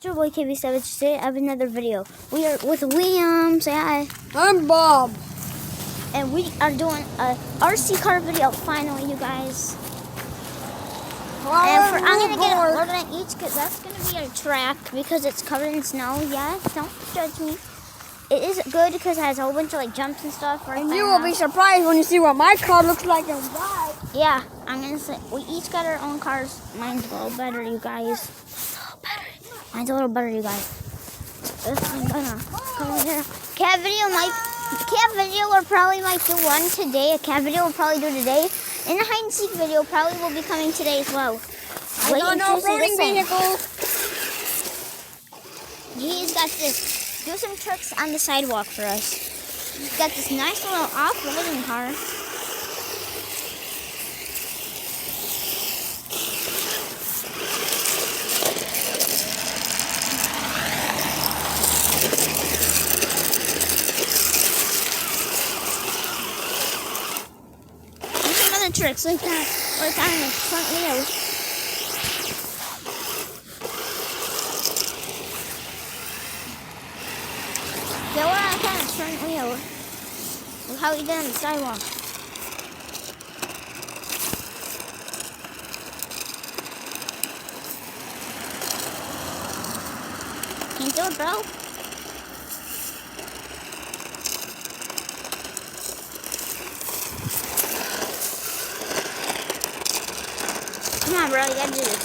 your boy KB Savage. Today I have another video. We are with Liam. Say hi. I'm Bob. And we are doing a RC car video finally, you guys. I'm gonna get a load on each because that's gonna be our track because it's covered in snow. Yeah, don't judge me. It is good because it has a whole bunch of like jumps and stuff. Right, and you will be surprised when you see what my car looks like and why. Yeah, I'm gonna say we each got our own cars. Mine's a little better, you guys. Mine's a little better, you guys. I'm gonna come over here. Cat video or probably might do one today. A cat video will probably do today. And a hide and seek video probably will be coming today as well. I got no off-roading vehicle. He's got this. Do some tricks on the sidewalk for us. He's got this nice little off-roading car. Tricks like that, like on the front wheels. Yeah, we're on the front wheel. Look how he did on the sidewalk. Can you do it, bro? Come on, bro, you gotta do this.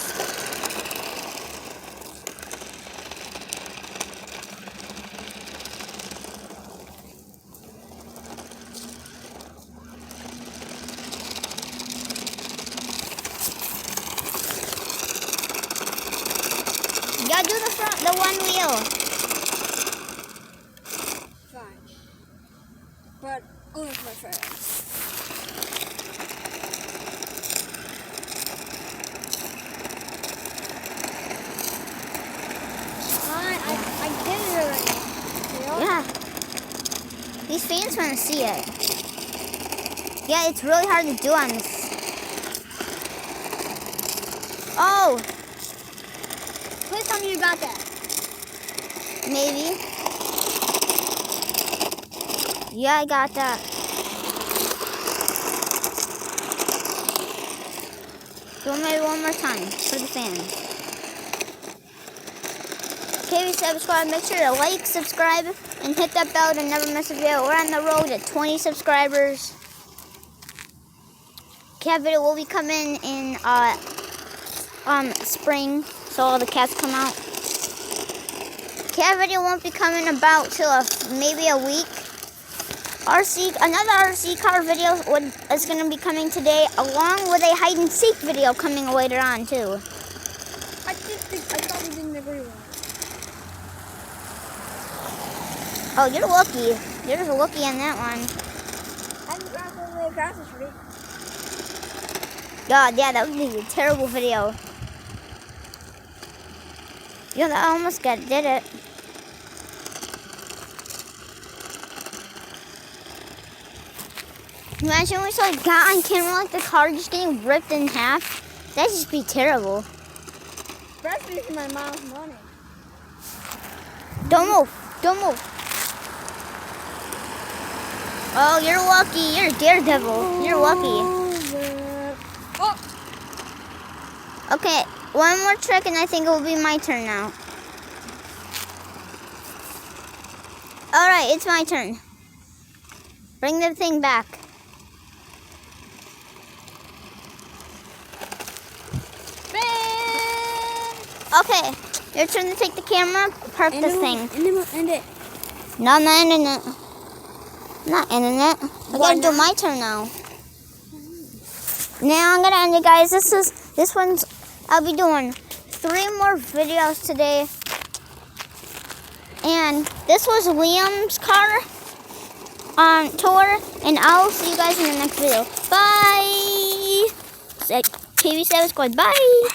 You gotta do the one wheel. Fine. But only for my friends. I did it already. Yeah. These fans want to see it. Yeah, it's really hard to do on this. Oh! Please tell me you got that. Maybe. Yeah, I got that. Do it maybe one more time for the fans. KB Savage Squad, make sure to like, subscribe, and hit that bell to never miss a video. We're on the road to 20 subscribers. Cat video will be coming in spring, so all the cats come out. Cat video won't be coming about till maybe a week. Another RC car video is going to be coming today, along with a hide and seek video coming later on too. I thought we didn't agree with it. Oh, you're lucky. You're just lucky on that one. I'm driving across the street. God, yeah, that would be a terrible video. Yeah, that almost did it. Imagine we got on camera like the car just getting ripped in half. That'd just be terrible. Especially for my mom's money. Don't move. Don't move. Oh, you're lucky. You're a daredevil. You're lucky. Oh. Okay, one more trick and I think it will be my turn now. Alright, it's my turn. Bring the thing back. Okay, your turn to take the camera. Park this thing. End it. No, I'm not ending it. Not ending it. I gotta do my turn now. Now I'm gonna end it, guys. This one's. I'll be doing 3 more videos today. And this was Liam's car tour, and I'll see you guys in the next video. Bye. KB Savage Squad. Bye.